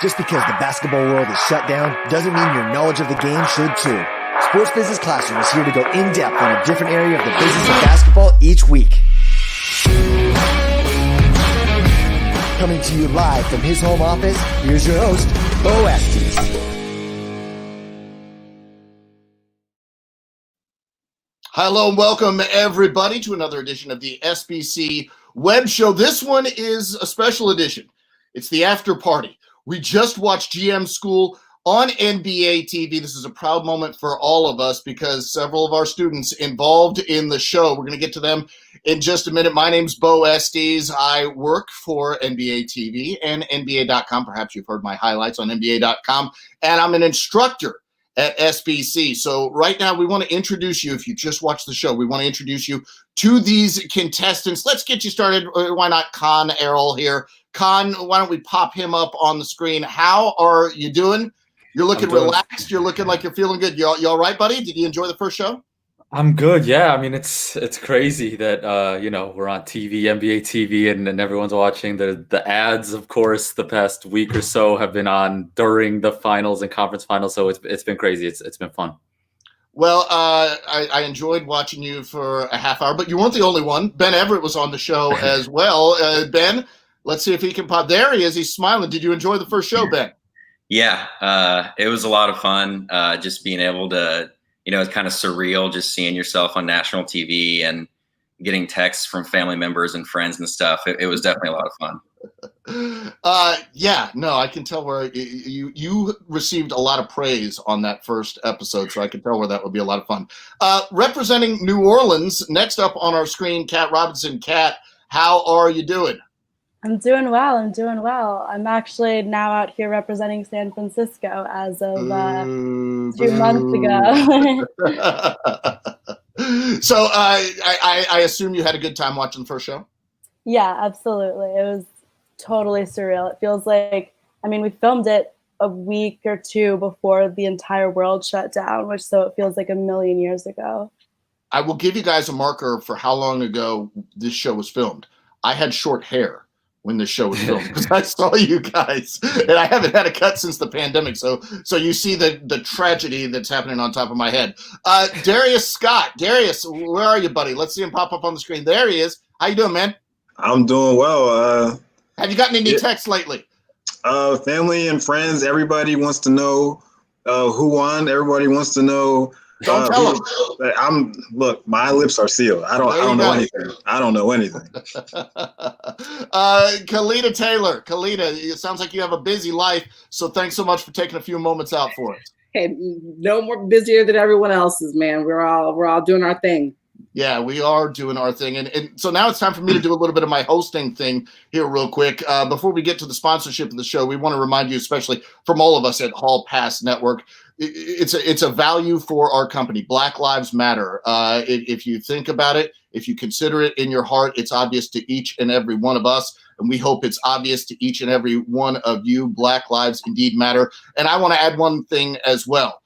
Just because the basketball world is shut down doesn't mean your knowledge of the game should too. Sports Business Classroom is here to go in-depth on a different area of the business of basketball each week. Coming to you live from his home office, here's your host, Beau Estes. Hello and welcome everybody to another edition of the SBC Web Show. This one is a special edition. It's the after party. We just watched GM School on NBA TV. This is a proud moment for all of us because several of our students involved in the show. We're going to get to them in just a minute. My name's Beau Estes. I work for NBA TV and NBA.com. Perhaps you've heard my highlights on NBA.com. And I'm an instructor at SBC. So right now we want to introduce you, if you just watched the show, we want to introduce you to these contestants. Let's get you started. Why not Kaan, Erel here. Kaan, why don't we pop him up on the screen? How are you doing? You're looking relaxed. You're looking like you're feeling good. You all right, buddy? Did you enjoy the first show? I'm good. Yeah. I mean, it's crazy that, we're on TV, NBA TV, and everyone's watching. The ads, of course, the past week or so have been on during the finals and conference finals. So it's been crazy. It's been fun. Well, I enjoyed watching you for a half hour, but you weren't the only one. Ben Everett was on the show as well. Ben, let's see if he can pop. There he is. He's smiling. Did you enjoy the first show, Ben? Yeah, it was a lot of fun. Just being able to, it's kind of surreal just seeing yourself on national TV and getting texts from family members and friends and stuff. It was definitely a lot of fun. I can tell where you received a lot of praise on that first episode, so I can tell where that would be a lot of fun. Representing New Orleans, next up on our screen, Kat Robinson. Kat, how are you doing? I'm doing well. I'm actually now out here representing San Francisco as of 2 months ago. So I assume you had a good time watching the first show? Yeah, absolutely. It was totally surreal. It feels like, we filmed it a week or two before the entire world shut down, so it feels like a million years ago. I will give you guys a marker for how long ago this show was filmed. I had short hair when the show was filmed because I saw you guys, and I haven't had a cut since the pandemic. So you see the tragedy that's happening on top of my head. Darius Scott. Darius, where are you, buddy? Let's see him pop up on the screen. There he is. How you doing, man? I'm doing well. Have you gotten any texts lately? Family and friends, everybody wants to know who won. Everybody wants to know. Don't tell them. Look, my lips are sealed. I don't know anything. I don't know anything. Calida Taylor. Calida, it sounds like you have a busy life, so thanks so much for taking a few moments out for us. Hey, no more busier than everyone else's, man. We're all doing our thing. Yeah, we are doing our thing. And so now it's time for me to do a little bit of my hosting thing here real quick. Before we get to the sponsorship of the show, we want to remind you, especially from all of us at Hall Pass Network, it's a value for our company. Black Lives Matter. If you think about it, if you consider it in your heart, it's obvious to each and every one of us. And we hope it's obvious to each and every one of you. Black lives indeed matter. And I want to add one thing as well.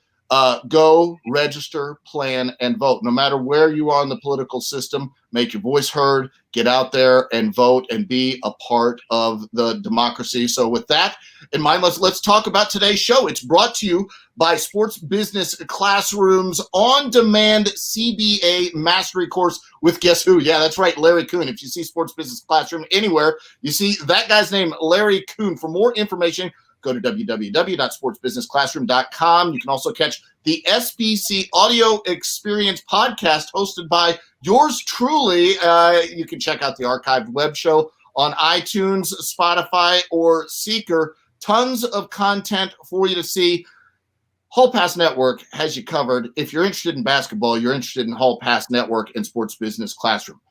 Go register, plan, and vote. No matter where you are in the political system, make your voice heard, get out there and vote and be a part of the democracy. So with that in mind, let's talk about today's show. It's brought to you by Sports Business Classroom's on-demand CBA mastery course with guess who? Yeah, that's right, Larry Kaan. If you see Sports Business Classroom anywhere, you see that guy's name, Larry Kaan. For more information, go to www.sportsbusinessclassroom.com. You can also catch the SBC Audio Experience podcast hosted by yours truly. You can check out the archived web show on iTunes, Spotify, or Seeker. Tons of content for you to see. Hall Pass Network has you covered. If you're interested in basketball, you're interested in Hall Pass Network and Sports Business Classroom.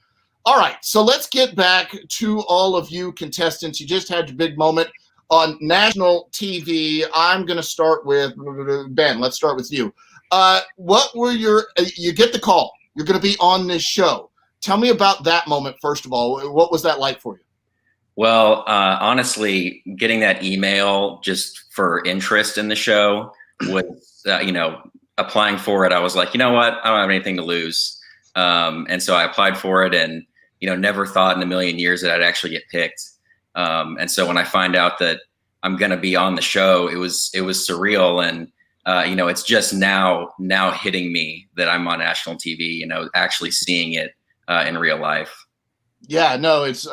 All right, so let's get back to all of you contestants. You just had your big moment on national TV. I'm going to start with Ben. Let's start with you. What were you get the call. You're going to be on this show. Tell me about that moment, first of all. What was that like for you? Well, honestly, getting that email just for interest in the show was, applying for it. I was like, you know what? I don't have anything to lose. And so I applied for it and, never thought in a million years that I'd actually get picked. And so when I find out that I'm going to be on the show. It was surreal. And, it's just now hitting me that I'm on national TV, actually seeing it in real life. Yeah, no, it's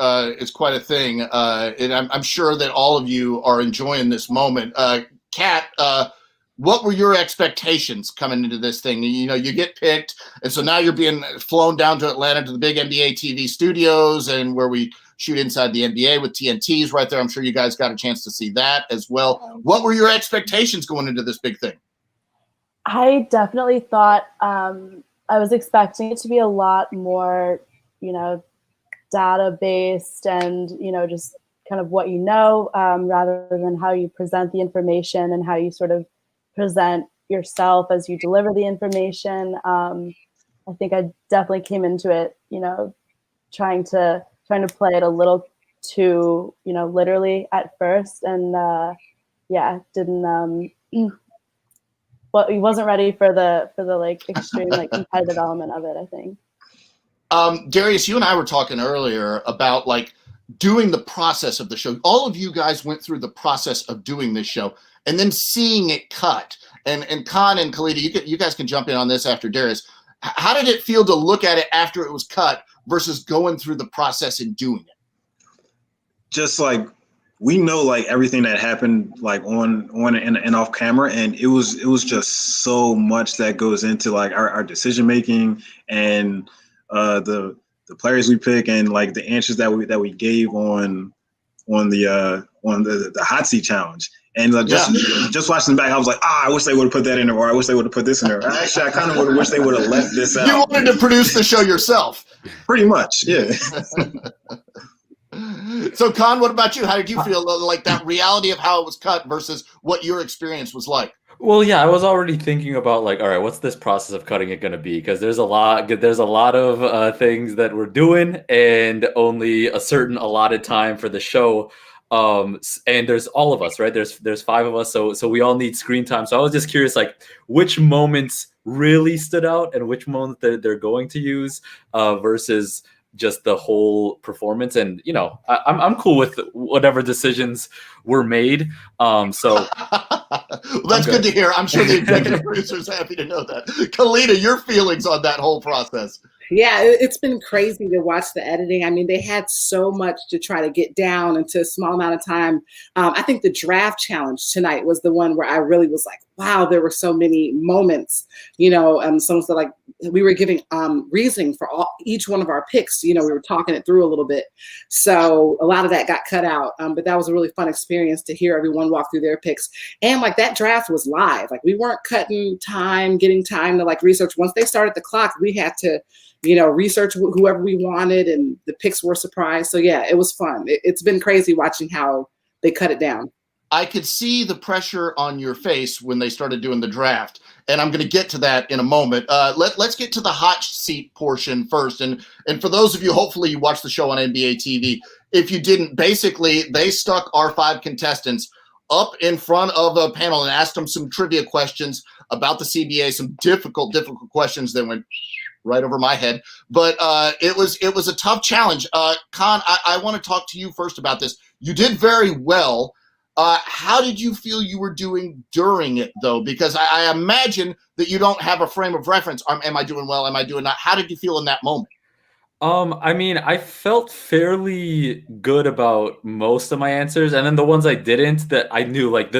quite a thing. And I'm sure that all of you are enjoying this moment. Kat, what were your expectations coming into this thing? You get picked, and so now you're being flown down to Atlanta to the big NBA TV studios, and where we shoot inside the NBA with TNTs right there. I'm sure you guys got a chance to see that as well. What were your expectations going into this big thing? I definitely thought I was expecting it to be a lot more, data-based and, just kind of what rather than how you present the information and how you sort of present yourself as you deliver the information. I think I definitely came into it, trying to play it a little too, literally at first, and didn't. But he wasn't ready for the like extreme like competitive element of it, I think. Darius, you and I were talking earlier about like doing the process of the show. All of you guys went through the process of doing this show and then seeing it cut. And Kaan and Calida, you guys can jump in on this after Darius. How did it feel to look at it after it was cut versus going through the process and doing it? Just like, we know like everything that happened like on and off camera, and it was just so much that goes into like our decision making and the players we pick and like the answers that we gave on the hot seat challenge. And just watching back, I was like, I wish they would have put that in there, or I wish they would have put this in there. Actually, I kind of would have wished they would have left this out. You wanted to produce the show yourself. Pretty much, yeah. So, Kaan, what about you? How did you feel like that reality of how it was cut versus what your experience was like? Well, yeah, I was already thinking about like, all right, what's this process of cutting it going to be? Because there's a lot of things that we're doing, and only a certain allotted time for the show. And there's all of us, right? There's 5 of us, so we all need screen time. So I was just curious, like, which moments really stood out and which moments they're going to use versus just the whole performance. And I'm cool with whatever decisions were made. So well, that's good to hear. I'm sure the executive producer's happy to know that. Calida, your feelings on that whole process? Yeah, it's been crazy to watch the editing. I mean, they had so much to try to get down into a small amount of time. I think the draft challenge tonight was the one where I really was like, wow, there were so many moments, some of the, like, we were giving reasoning for each one of our picks. We were talking it through a little bit. So a lot of that got cut out. But that was a really fun experience to hear everyone walk through their picks. And like that draft was live. Like we weren't cutting time, getting time to like research. Once they started the clock, we had to, research whoever we wanted, and the picks were a surprise. So yeah, it was fun. It's been crazy watching how they cut it down. I could see the pressure on your face when they started doing the draft, and I'm going to get to that in a moment. Let's get to the hot seat portion first. And for those of you, hopefully you watched the show on NBA TV. If you didn't, basically they stuck our 5 contestants up in front of a panel and asked them some trivia questions about the CBA, some difficult questions that went right over my head. But it was a tough challenge. Kaan, I want to talk to you first about this. You did very well. How did you feel you were doing during it, though? Because I imagine that you don't have a frame of reference. Am I doing well? Am I doing not? How did you feel in that moment? I mean, I felt fairly good about most of my answers, and then the ones I didn't, that I knew, like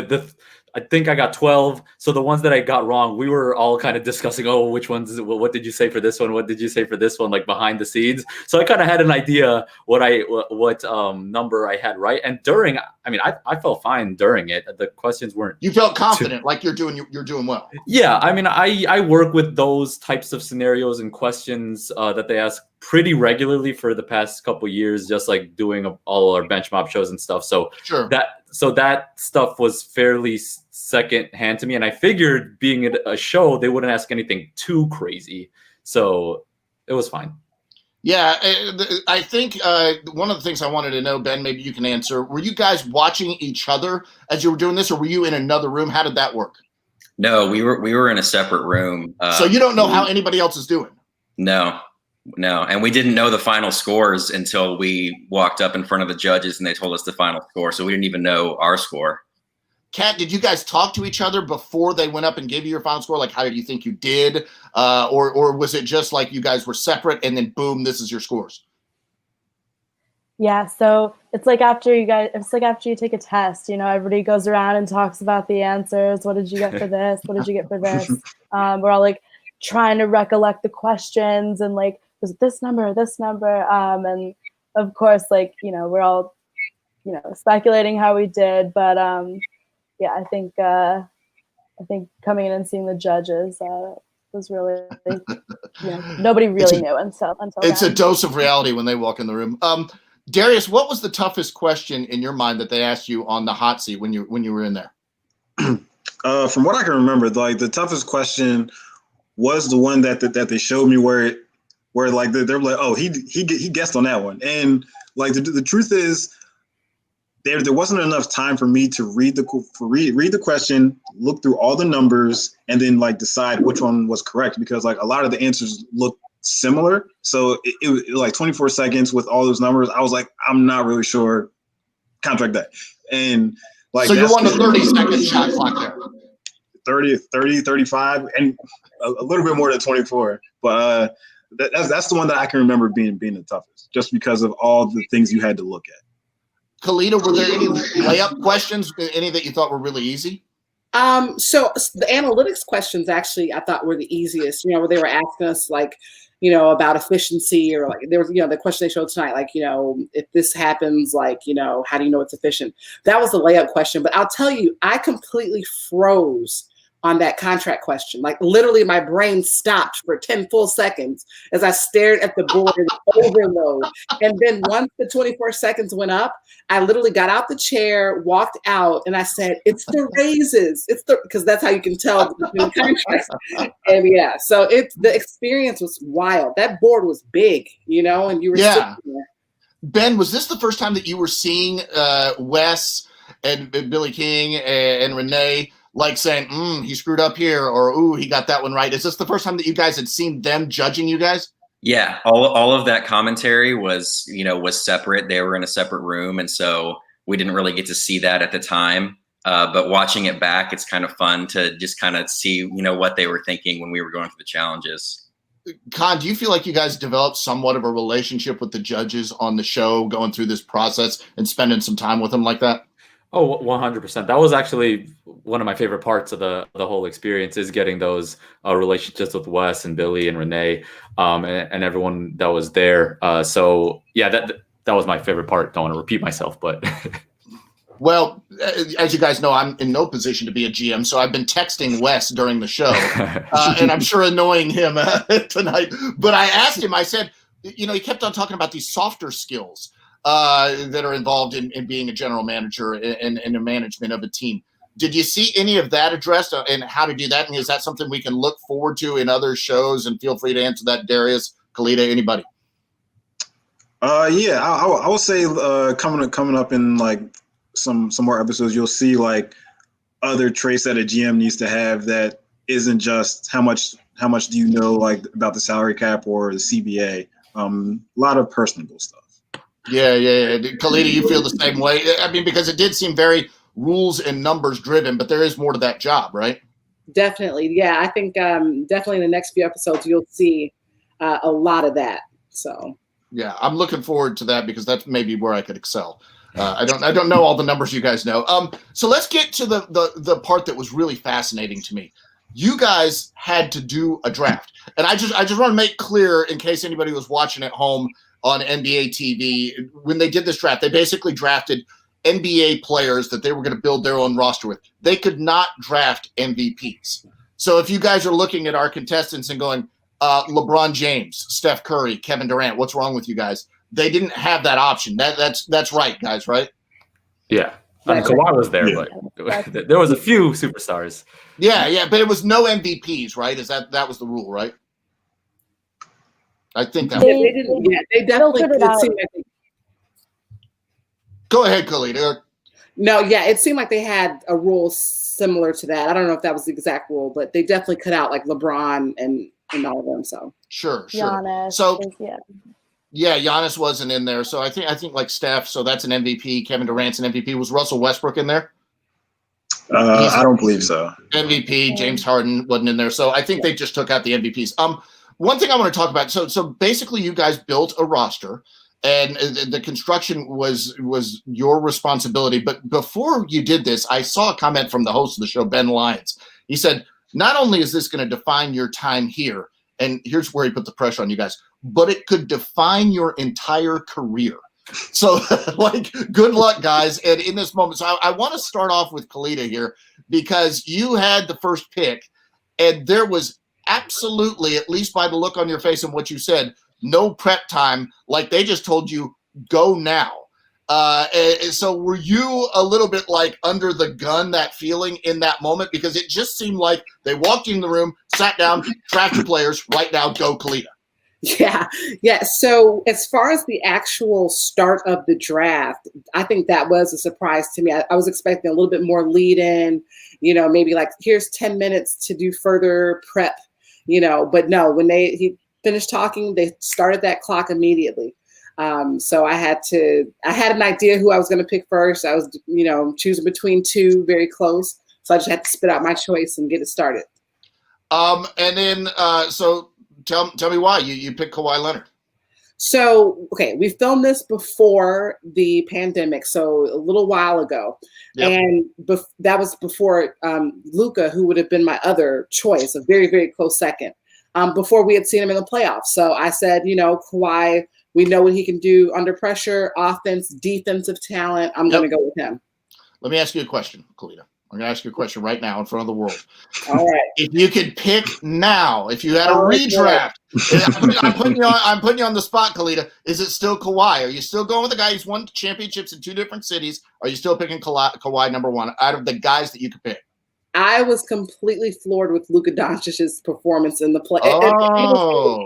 I think I got 12. So the ones that I got wrong, we were all kind of discussing, which ones, what did you say for this one? What did you say for this one? Like behind the scenes. So I kind of had an idea what number I had right. And during, I mean, I felt fine during it. The questions weren't. You felt confident, like you're doing well. Yeah. I mean, I work with those types of scenarios and questions that they ask pretty regularly for the past couple of years, just like doing all our bench mob shows and stuff. So sure. That stuff was fairly second hand to me, and I figured being a show, they wouldn't ask anything too crazy, so it was fine. Yeah, I think one of the things I wanted to know, Ben, maybe you can answer. Were you guys watching each other as you were doing this, or were you in another room? How did that work? No, we were in a separate room. So you don't know how anybody else is doing? No. No, and we didn't know the final scores until we walked up in front of the judges and they told us the final score. So we didn't even know our score. Kat, did you guys talk to each other before they went up and gave you your final score? Like, how did you think you did? Or was it just like you guys were separate and then boom, this is your scores? Yeah, so it's like after you take a test, you know, everybody goes around and talks about the answers. What did you get for this? What did you get for this? We're all like trying to recollect the questions and like, was it this number or this number? And of course, like, you know, we're all, you know, speculating how we did, but yeah, I think coming in and seeing the judges was really, you know, nobody really knew until it's then. A dose of reality when they walk in the room. Darius, what was the toughest question in your mind that they asked you on the hot seat when you were in there? From what I can remember, like the toughest question was the one that they showed me where like they're like, oh, he guessed on that one, and like the truth is, there wasn't enough time for me to read the question, look through all the numbers, and then like decide which one was correct, because like a lot of the answers looked similar. So it was like 24 seconds with all those numbers. I was like, I'm not really sure. Contract that. And like, so you're on the 30-second shot clock there. 30, 35, and a little bit more than 24. But that's the one that I can remember being the toughest, just because of all the things you had to look at. Kalida, were there any layup questions, any that you thought were really easy? So the analytics questions actually I thought were the easiest, you know, where they were asking us like, you know, about efficiency, or like there was, you know, the question they showed tonight, like, you know, if this happens, like, you know, how do you know it's efficient? That was the layup question. But I'll tell you, I completely froze on that contract question. Like literally my brain stopped for 10 full seconds as I stared at the board in overload. And then once the 24 seconds went up, I literally got out the chair, walked out, and I said, it's the raises. Because that's how you can tell the contracts. And yeah, so the experience was wild. That board was big, you know, and you were sitting there. Ben, was this the first time that you were seeing Wes and Billy King and Renee like saying, he screwed up here, or, ooh, he got that one right? Is this the first time that you guys had seen them judging you guys? Yeah, all of that commentary was separate. They were in a separate room, and so we didn't really get to see that at the time. But watching it back, it's kind of fun to just kind of see, you know, what they were thinking when we were going through the challenges. Kaan, do you feel like you guys developed somewhat of a relationship with the judges on the show going through this process and spending some time with them like that? Oh, 100%. That was actually one of my favorite parts of the whole experience, is getting those relationships with Wes and Billy and Renee and everyone that was there. So yeah, that was my favorite part. Don't want to repeat myself, but. Well, as you guys know, I'm in no position to be a GM, so I've been texting Wes during the show, and I'm sure annoying him tonight. But I asked him, I said, you know, he kept on talking about these softer skills that are involved in being a general manager and the management of a team. Did you see any of that addressed and how to do that? And is that something we can look forward to in other shows? And feel free to answer that, Darius, Calida, anybody. Yeah, I would say coming up in like some more episodes, you'll see like other traits that a GM needs to have that isn't just how much do you know like about the salary cap or the CBA. A lot of personable stuff. Yeah. Calida, you feel the same way? I mean, because it did seem very rules and numbers driven, but there is more to that job, right? Definitely. Yeah, I think definitely in the next few episodes, you'll see a lot of that. So. Yeah, I'm looking forward to that because that's maybe where I could excel. I don't know all the numbers you guys know. So let's get to the part that was really fascinating to me. You guys had to do a draft, and I just want to make clear in case anybody was watching at home on NBA TV, when they did this draft, they basically drafted NBA players that they were going to build their own roster with. They could not draft MVPs. So if you guys are looking at our contestants and going, LeBron James, Steph Curry, Kevin Durant, what's wrong with you guys? They didn't have that option. That's right, guys, right? Yeah. I mean, Kawhi was there, but there was a few superstars. Yeah, but it was no MVPs, right? That was the rule, right? I think that they definitely did. Go ahead, Calida. No, yeah, it seemed like they had a rule similar to that. I don't know if that was the exact rule, but they definitely cut out like LeBron and in all of them. So sure. Giannis So is, yeah, Giannis wasn't in there. So I think like Steph. So that's an MVP. Kevin Durant's an MVP. Was Russell Westbrook in there? I don't believe so. MVP. James Harden wasn't in there. So I think they just took out the MVPs. One thing I want to talk about. So basically, you guys built a roster, and the construction was your responsibility. But before you did this, I saw a comment from the host of the show, Ben Lyons. He said, "Not only is this going to define your time here, and here's where he put the pressure on you guys, but it could define your entire career." So, like, good luck, guys. And in this moment, so I want to start off with Calida here because you had the first pick, and there was absolutely, at least by the look on your face and what you said, no prep time. Like they just told you, go now. And so were you a little bit like under the gun, that feeling in that moment? Because it just seemed like they walked in the room, sat down, draft your players, right now, go Calida. Yeah. So as far as the actual start of the draft, I think that was a surprise to me. I was expecting a little bit more lead in, maybe like here's 10 minutes to do further prep, but no, when he finished talking, they started that clock immediately. So I had an idea who I was going to pick first. I was, choosing between two very close. So I just had to spit out my choice and get it started. And then, so tell me why you picked Kawhi Leonard. So, okay, we filmed this before the pandemic, so a little while ago. Yep. And that was before Luka, who would have been my other choice, a very, very close second, before we had seen him in the playoffs. So I said, Kawhi, we know what he can do under pressure, offense, defensive talent. I'm going to go with him. Let me ask you a question, Calida. I'm going to ask you a question right now in front of the world. All right. If you could pick now, if you had a redraft, I'm putting you on the spot, Calida. Is it still Kawhi? Are you still going with the guy who's won championships in 2 different cities? Are you still picking Kawhi number one out of the guys that you could pick? I was completely floored with Luka Doncic's performance in the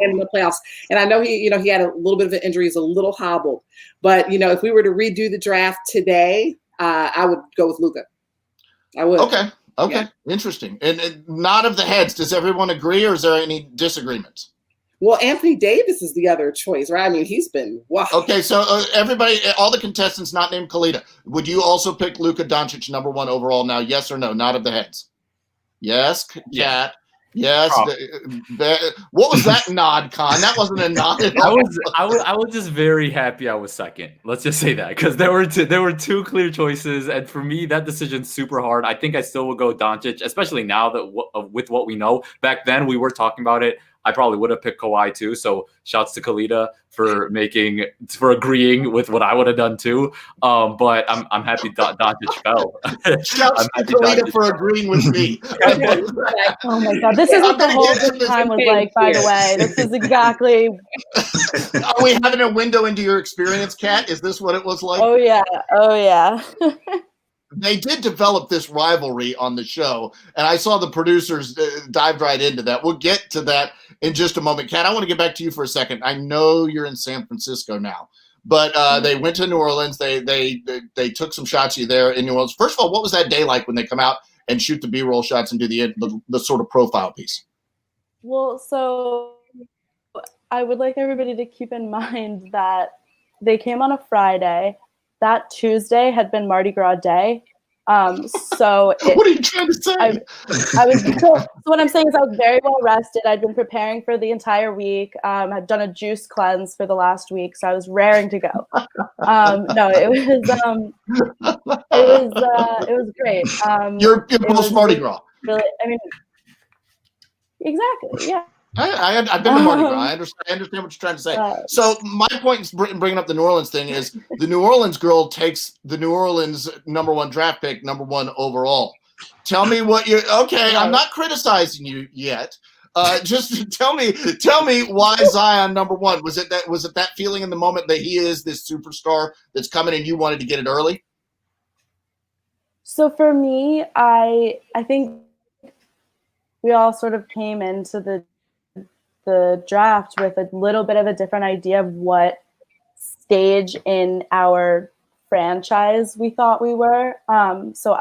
in the playoffs. And I know he had a little bit of an injury, he's a little hobbled. But if we were to redo the draft today, I would go with Luka. I would. Okay. Yeah. Interesting. And nod of the heads. Does everyone agree, or is there any disagreements? Well, Anthony Davis is the other choice, right? I mean, he's been wow. Okay, so everybody, all the contestants not named Calida, would you also pick Luka Doncic number one overall now? Yes or no? Nod of the heads. Yes, Kat. Yes. What was that nod, Kaan? That wasn't a nod at all. I was just very happy I was second. Let's just say that, because there were two clear choices, and for me that decision's super hard. I think I still would go Doncic, especially now that with what we know. Back then we were talking about it. I probably would have picked Kawhi too. So shouts to Calida for agreeing with what I would have done too. But I'm happy Doncic fell. Shouts to Calida for agreeing with me. Oh my God, this is what the whole time was like. By the way, this is exactly. Are we having a window into your experience, Kat? Is this what it was like? Oh yeah. They did develop this rivalry on the show, and I saw the producers dived right into that. We'll get to that in just a moment. Kat, I want to get back to you for a second. I know you're in San Francisco now, but they went to New Orleans. They took some shots of you there in New Orleans. First of all, what was that day like when they come out and shoot the B-roll shots and do the sort of profile piece? Well, so I would like everybody to keep in mind that they came on a Friday. That Tuesday had been Mardi Gras Day. So what are you trying to say? I was so what I'm saying is I was very well rested. I'd been preparing for the entire week. I'd done a juice cleanse for the last week, so I was raring to go. No, it was great. You're post Mardi Gras. Really, I mean, exactly, yeah. I've been to Mardi Gras. I understand what you're trying to say. So my point in bringing up the New Orleans thing is the New Orleans girl takes the New Orleans number one draft pick, number one overall. Tell me what you're okay. I'm not criticizing you yet. Just tell me why Zion number one. Was it that feeling in the moment that he is this superstar that's coming and you wanted to get it early? So for me, I think we all sort of came into the draft with a little bit of a different idea of what stage in our franchise we thought we were. So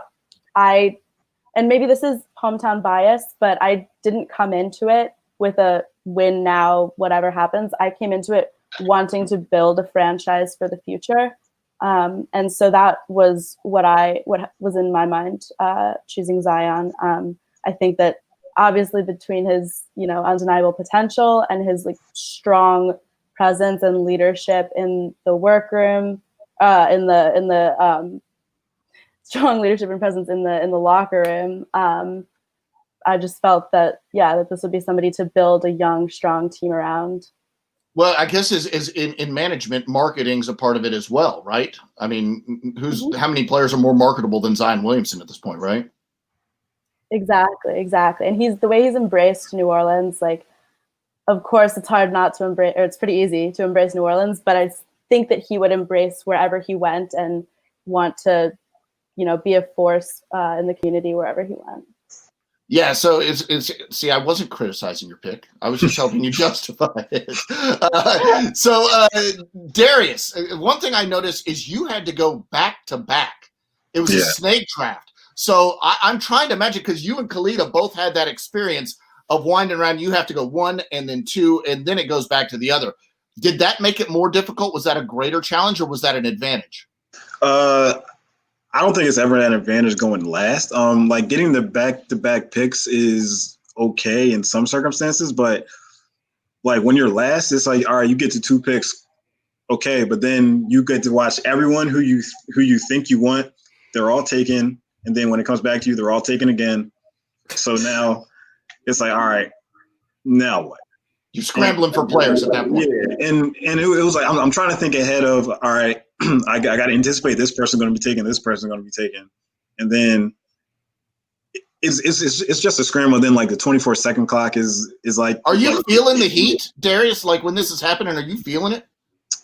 and maybe this is hometown bias, but I didn't come into it with a win now, whatever happens. I came into it wanting to build a franchise for the future. And so that was what was in my mind, choosing Zion. I think that obviously between his, undeniable potential and his like strong presence and leadership in the workroom, strong leadership and presence in the locker room, I just felt that that this would be somebody to build a young, strong team around. Well, I guess is in management, marketing's a part of it as well, right? I mean, how many players are more marketable than Zion Williamson at this point, right? Exactly. And the way he's embraced New Orleans, like, of course, it's hard not to embrace, or it's pretty easy to embrace New Orleans, but I think that he would embrace wherever he went and want to, be a force in the community wherever he went. Yeah, so it's see, I wasn't criticizing your pick. I was just helping you justify it. Darius, one thing I noticed is you had to go back to back. It was a snake draft. So I'm trying to imagine, because you and Calida both had that experience of winding around. You have to go one and then two, and then it goes back to the other. Did that make it more difficult? Was that a greater challenge, or was that an advantage? I don't think it's ever an advantage going last. Like getting the back-to-back picks is okay in some circumstances, but like when you're last, it's like, all right, you get to 2 picks, okay, but then you get to watch everyone who you think you want. They're all taken, and then when it comes back to you, they're all taken again. So now it's like, all right, now what? You're scrambling for players at that point. Yeah, and it was like I'm trying to think ahead of, all right, I got to anticipate this person going to be taken, this person going to be taken, and then it's just a scramble. Then like the 24-second clock is like. Are you feeling the heat, Darius? Like when this is happening, are you feeling it?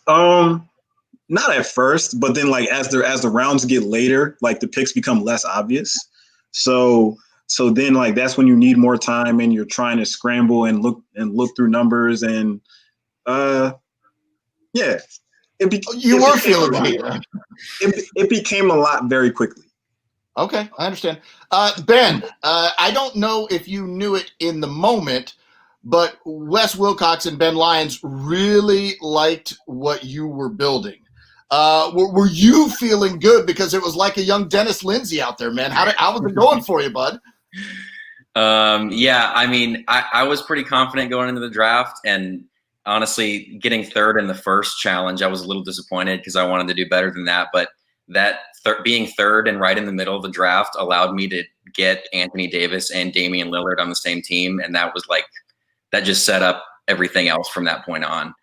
Not at first, but then like as the rounds get later, like the picks become less obvious. So then like that's when you need more time and you're trying to scramble and look through numbers and yeah. It became a lot very quickly. Okay, I understand. Ben, I don't know if you knew it in the moment, but Wes Wilcox and Ben Lyons really liked what you were building. Were you feeling good? Because it was like a young Dennis Lindsay out there, man. How was it going for you, bud? Yeah, I mean, I was pretty confident going into the draft, and honestly, getting third in the first challenge, I was a little disappointed because I wanted to do better than that. But that being third and right in the middle of the draft allowed me to get Anthony Davis and Damian Lillard on the same team, and that just set up everything else from that point on.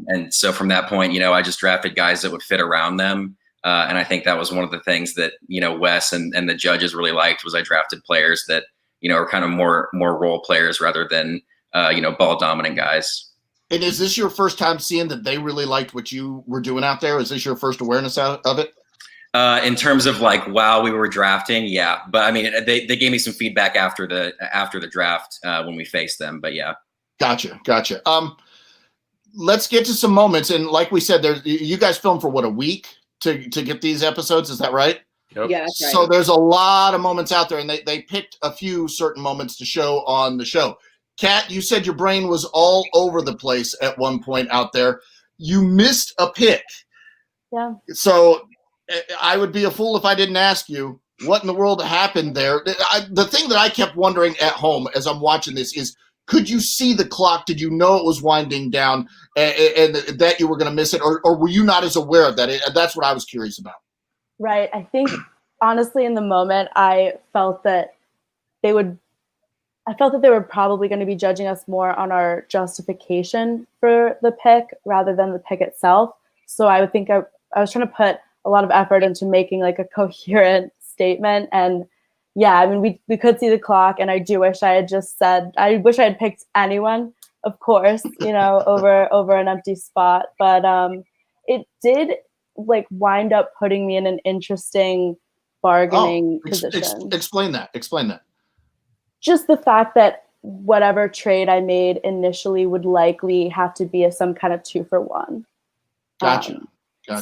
And so from that point, I just drafted guys that would fit around them. And I think that was one of the things that, Wes and the judges really liked was I drafted players that, are kind of more role players rather than, ball dominant guys. And is this your first time seeing that they really liked what you were doing out there? Is this your first awareness of it? In terms of like, while we were drafting, yeah. But I mean, they gave me some feedback after the draft when we faced them. But yeah. Gotcha. Let's get to some moments. And like we said, you guys filmed for a week to get these episodes. Is that right? Yep. Yeah, that's right. So there's a lot of moments out there, and they picked a few certain moments to show on the show. Kat, you said your brain was all over the place at one point out there. You missed a pick. Yeah. So I would be a fool if I didn't ask you what in the world happened there. The thing that I kept wondering at home as I'm watching this is, could you see the clock? Did you know it was winding down and that you were going to miss it? Or were you not as aware of that? That's what I was curious about. Right. I think, honestly, in the moment, I felt that they were probably going to be judging us more on our justification for the pick rather than the pick itself. So I would think I was trying to put a lot of effort into making like a coherent statement. And yeah, I mean, we could see the clock, and I do wish I had I wish I had picked anyone, of course, over an empty spot. But it did like wind up putting me in an interesting bargaining position. Explain that. Just the fact that whatever trade I made initially would likely have to be some kind of 2-for-1. Gotcha.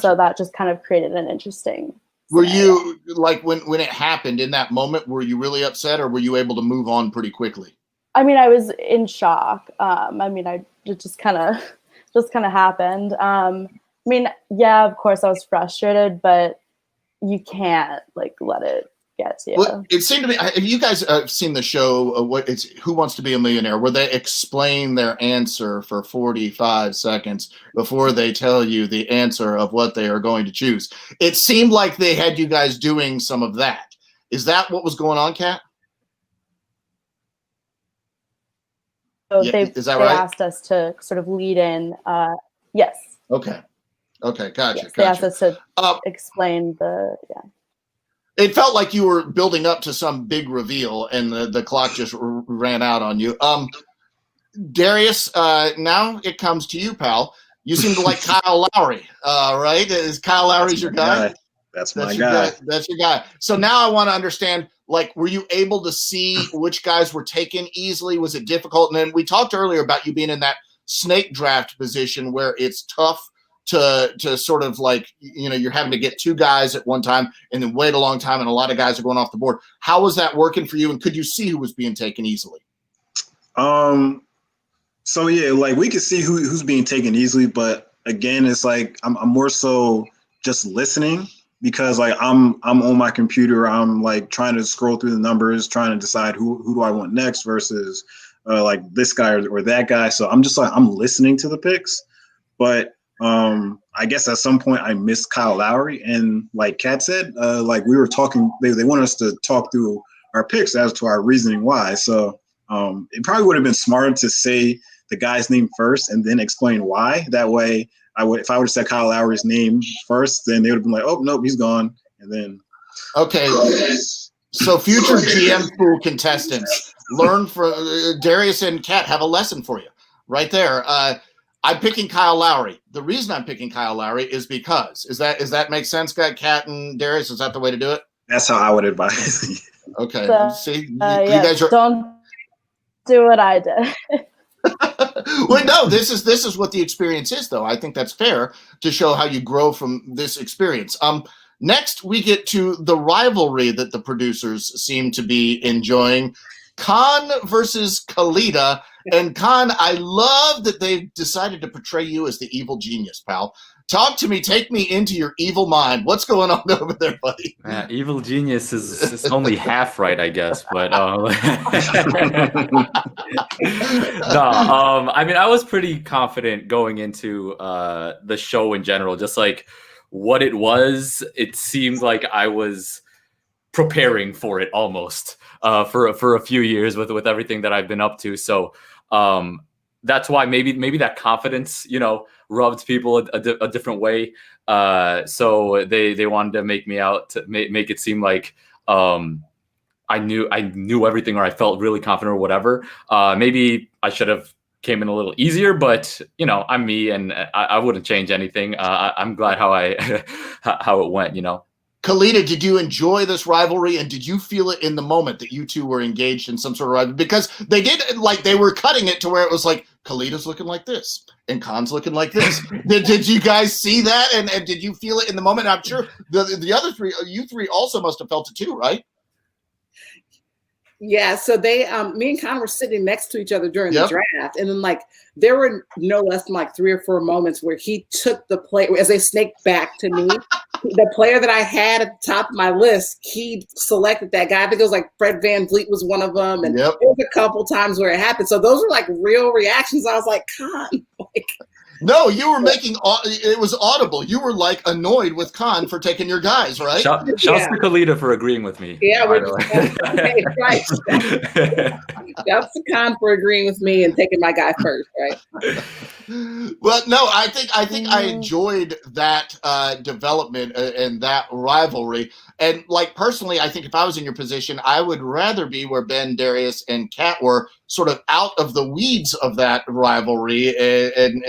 So that just kind of created an interesting. Were you like when it happened in that moment? Were you really upset, or were you able to move on pretty quickly? I mean, I was in shock. It just kind of happened. I mean, yeah, of course I was frustrated, but you can't like let it get to you. Well, it seemed to me, have you guys seen the show, Who Wants to Be a Millionaire, where they explain their answer for 45 seconds before they tell you the answer of what they are going to choose? It seemed like they had you guys doing some of that. Is that what was going on, Kat? So Yeah, they is that right? asked us to sort of lead in. Yes. Okay, gotcha. Yes, they asked us to explain It felt like you were building up to some big reveal, and the clock just ran out on you. Darius, now it comes to you, pal. You seem to like Kyle Lowry, right? Is Kyle Lowry's your guy? That's my guy. That's your guy. So now I want to understand, like, were you able to see which guys were taken easily? Was it difficult? And then we talked earlier about you being in that snake draft position where it's tough to sort of like, you know, you're having to get two guys at one time and then wait a long time, and a lot of guys are going off the board. How was that working for you? And could you see who was being taken easily? So yeah, like we could see who's being taken easily, but again, it's like I'm more so just listening, because like I'm on my computer, I'm like trying to scroll through the numbers, trying to decide who do I want next versus like this guy or that guy. So I'm just like, I'm listening to the picks, but I guess at some point I missed Kyle Lowry, and like Kat said, like we were talking, they wanted us to talk through our picks as to our reasoning why. So it probably would have been smarter to say the guy's name first and then explain why. That way, if I would have said Kyle Lowry's name first, then they would have been like, oh, nope, he's gone. And then. Okay. So future GM pool contestants, learn from Darius and Kat have a lesson for you right there. I'm picking Kyle Lowry. The reason I'm picking Kyle Lowry is because, is that make sense, Kat and Darius? Is that the way to do it? That's how I would advise. Okay. So, See, you yes, guys are. Don't do what I did. Well, no, this is what the experience is, though. I think that's fair to show how you grow from this experience. Next, we get to the rivalry that the producers seem to be enjoying. Kaan versus Calida. And Kaan, I love that they've decided to portray you as the evil genius, pal. Talk to me. Take me into your evil mind. What's going on over there, buddy? Evil genius is only half right, I guess. But no, I mean, I was pretty confident going into the show in general. Just like what it was, it seemed like I was preparing for it almost for a few years with everything that I've been up to. So that's why maybe that confidence, you know, rubbed people a different way. So they wanted to make me out to make it seem like I knew everything, or I felt really confident or whatever. Maybe I should have came in a little easier, but you know, I'm me, and I wouldn't change anything. I'm glad how it went, you know. Calida, did you enjoy this rivalry, and did you feel it in the moment that you two were engaged in some sort of rivalry? Because they did, like, they were cutting it to where it was like, Kalida's looking like this, and Kaan's looking like this. Did you guys see that, and did you feel it in the moment? I'm sure the other three, you three also must have felt it too, right? Yeah, so they, me and Kaan were sitting next to each other during the draft, and then like there were no less than like 3 or 4 moments where he took the play as they snaked back to me. The player that I had at the top of my list, he selected that guy. I think it was like Fred VanVleet was one of them, and there was a couple times where it happened. So those were like real reactions. I was like, Kaan, like. No, you were making it was audible. You were like annoyed with Kaan for taking your guys, right? Shouts to Calida for agreing with me. Yeah, right. Shouts to Kaan for agreeing with me and taking my guy first, right? Well, no, I think I enjoyed that development and that rivalry. And like personally, I think if I was in your position, I would rather be where Ben, Darius, and Kat were, sort of out of the weeds of that rivalry and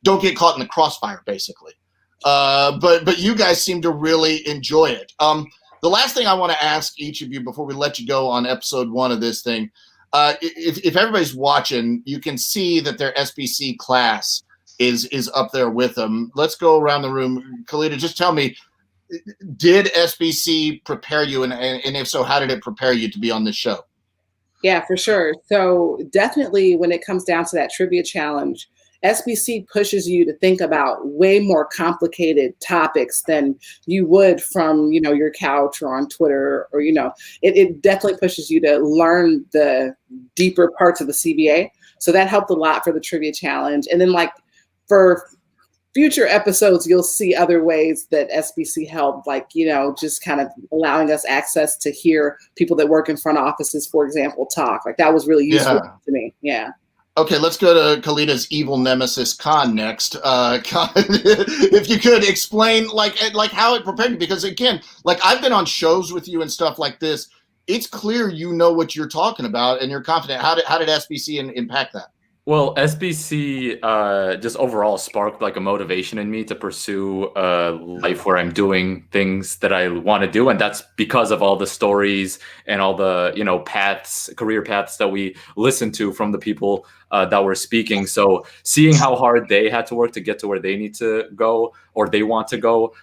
don't get caught in the crossfire, basically. But you guys seem to really enjoy it. The last thing I want to ask each of you before we let you go on episode 1 of this thing, if everybody's watching, you can see that their SBC class is up there with them. Let's go around the room. Calida, just tell me, did SBC prepare you, and if so, how did it prepare you to be on this show? Yeah, for sure. So definitely when it comes down to that trivia challenge, SBC pushes you to think about way more complicated topics than you would from, your couch or on Twitter or, it definitely pushes you to learn the deeper parts of the CBA. So that helped a lot for the trivia challenge. And then like for future episodes, you'll see other ways that SBC helped, like, just kind of allowing us access to hear people that work in front offices, for example, talk. Like that was really useful to me. Yeah. Okay, let's go to Calida's evil nemesis, Kaan, next. Kaan, if you could explain like how it prepared you, because again, like I've been on shows with you and stuff like this. It's clear you know what you're talking about and you're confident. How did SBC impact that? Well, SBC just overall sparked like a motivation in me to pursue a life where I'm doing things that I want to do, and that's because of all the stories and all the career paths that we listen to from the people that were speaking. So seeing how hard they had to work to get to where they need to go or they want to go,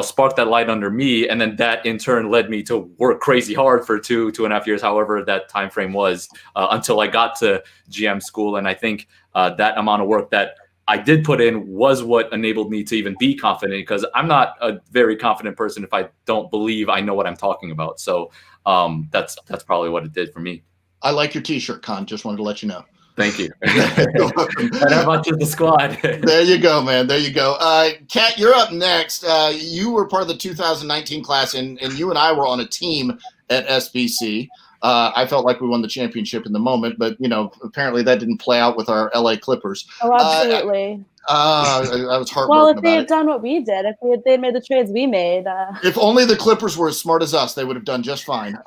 sparked that light under me, and then that in turn led me to work crazy hard for 2.5 years, however that time frame was, until I got to GM school. And I think that amount of work that I did put in was what enabled me to even be confident, because I'm not a very confident person if I don't believe I know what I'm talking about. So that's probably what it did for me. I like your t-shirt, Kaan. Just wanted to let you know. Thank you. And how about the squad? There you go, man. There you go. Kat, you're up next. You were part of the 2019 class, and you and I were on a team at SBC. I felt like we won the championship in the moment, but apparently that didn't play out with our LA Clippers. Oh, absolutely. I was heartbroken. Well, if they had done what we did, if they'd made the trades we made. If only the Clippers were as smart as us, they would have done just fine.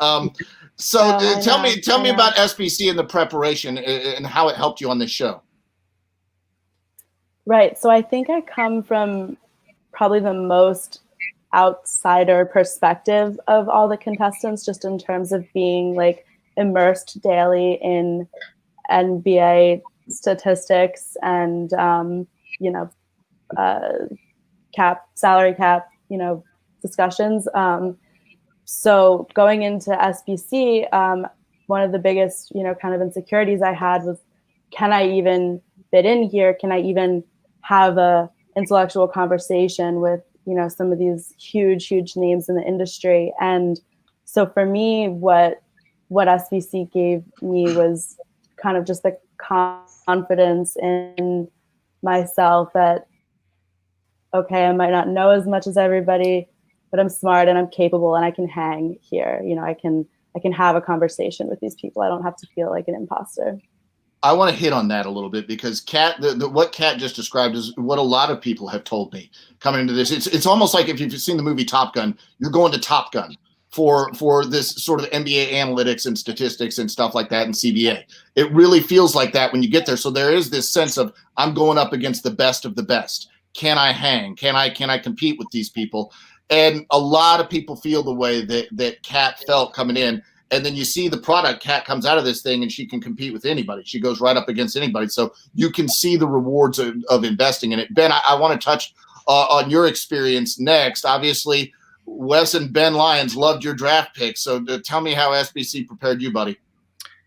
So tell me about SBC and the preparation and how it helped you on this show. Right. So I think I come from probably the most outsider perspective of all the contestants, just in terms of being like immersed daily in NBA statistics and salary cap discussions. So going into SBC, one of the biggest kind of insecurities I had was, can I even fit in here? Can I even have a intellectual conversation with some of these huge names in the industry? And so for me, what SBC gave me was kind of just the confidence in myself that, okay, I might not know as much as everybody, but I'm smart and I'm capable and I can hang here. I can have a conversation with these people. I don't have to feel like an imposter. I want to hit on that a little bit, because Kat, what Kat just described is what a lot of people have told me coming into this. It's almost like if you've seen the movie Top Gun, you're going to Top Gun for this sort of NBA analytics and statistics and stuff like that and CBA. It really feels like that when you get there. So there is this sense of, I'm going up against the best of the best. Can I hang? Can I compete with these people? And a lot of people feel the way that Kat felt coming in. And then you see the product. Kat comes out of this thing and she can compete with anybody. She goes right up against anybody. So you can see the rewards of investing in it. Ben, I want to touch on your experience next. Obviously, Wes and Ben Lyons loved your draft pick. So tell me how SBC prepared you, buddy.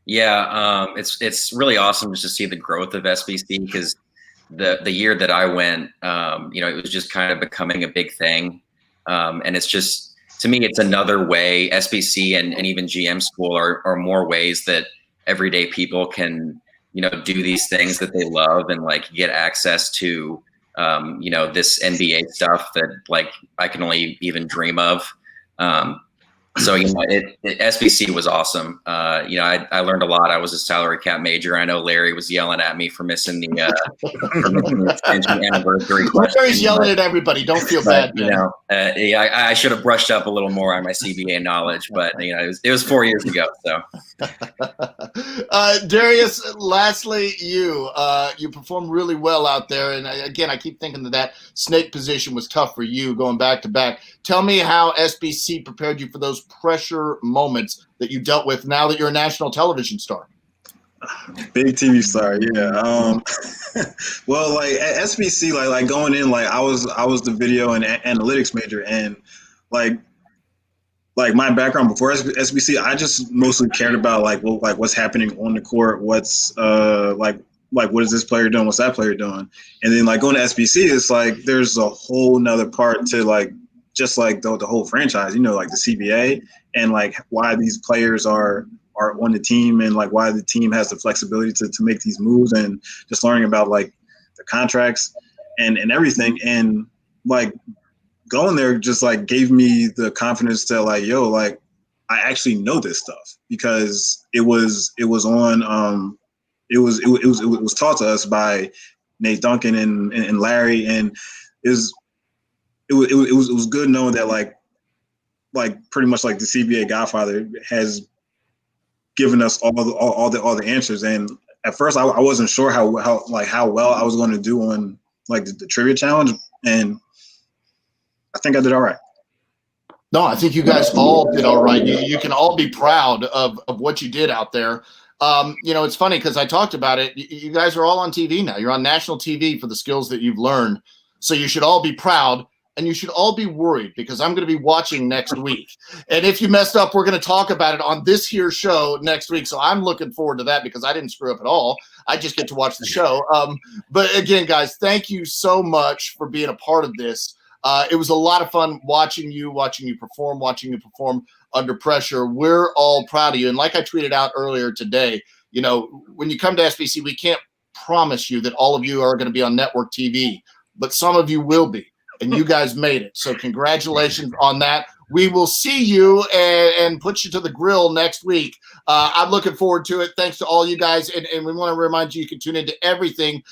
Yeah, it's really awesome just to see the growth of SBC, because the year that I went, it was just kind of becoming a big thing. And it's just, to me, it's another way. SBC and even GM school are more ways that everyday people can, do these things that they love and like get access to, this NBA stuff that like I can only even dream of. So, SBC was awesome. I learned a lot. I was a salary cap major. I know Larry was yelling at me for missing the extension anniversary question. Larry's yelling at everybody. Don't feel bad. I should have brushed up a little more on my CBA knowledge, but it was 4 years ago. So, Darius, lastly, you performed really well out there, and again, I keep thinking that snake position was tough for you going back to back. Tell me how SBC prepared you for those pressure moments that you dealt with now that you're a national television star. Big TV star, yeah. Well, like at SBC, like going in, like I was the video and analytics major, and like like my background before SBC, I just mostly cared about like what's happening on the court, what's like what is this player doing, what's that player doing, and then like going to SBC, it's like there's a whole nother part to like just like the whole franchise, you know, like the CBA and like why these players are on the team and like why the team has the flexibility to make these moves and just learning about like the contracts and everything, and like going there just like gave me the confidence to like, yo, like I actually know this stuff because it was on it was taught to us by Nate Duncan and Larry, and it was good knowing that like pretty much like the CBA Godfather has given us all the answers. And at first I wasn't sure how well I was going to do on like the trivia challenge, and I think I did all right. No, I think you guys all did all right. You can all be proud of what you did out there. You know, it's funny because I talked about it. You guys are all on TV now. You're on national TV for the skills that you've learned. So you should all be proud, and you should all be worried because I'm going to be watching next week. And if you messed up, we're going to talk about it on this here show next week. So I'm looking forward to that because I didn't screw up at all. I just get to watch the show. But again, guys, thank you so much for being a part of this. It was a lot of fun watching you perform under pressure. We're all proud of you. And like I tweeted out earlier today, you know, when you come to SBC, we can't promise you that all of you are going to be on network TV, but some of you will be, and you guys made it. So congratulations on that. We will see you and put you to the grill next week. I'm looking forward to it. Thanks to all you guys. And we want to remind you can tune into everything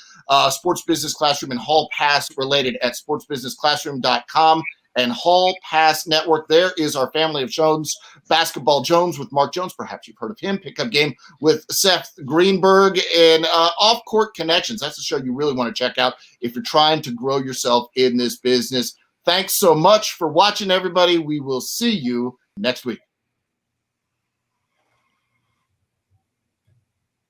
Sports Business Classroom and Hall Pass related at sportsbusinessclassroom.com and Hall Pass Network. There is our family of shows. Basketball Jones with Mark Jones. Perhaps you've heard of him. Pickup Game with Seth Greenberg, and Off Court Connections. That's the show you really want to check out if you're trying to grow yourself in this business. Thanks so much for watching, everybody. We will see you next week.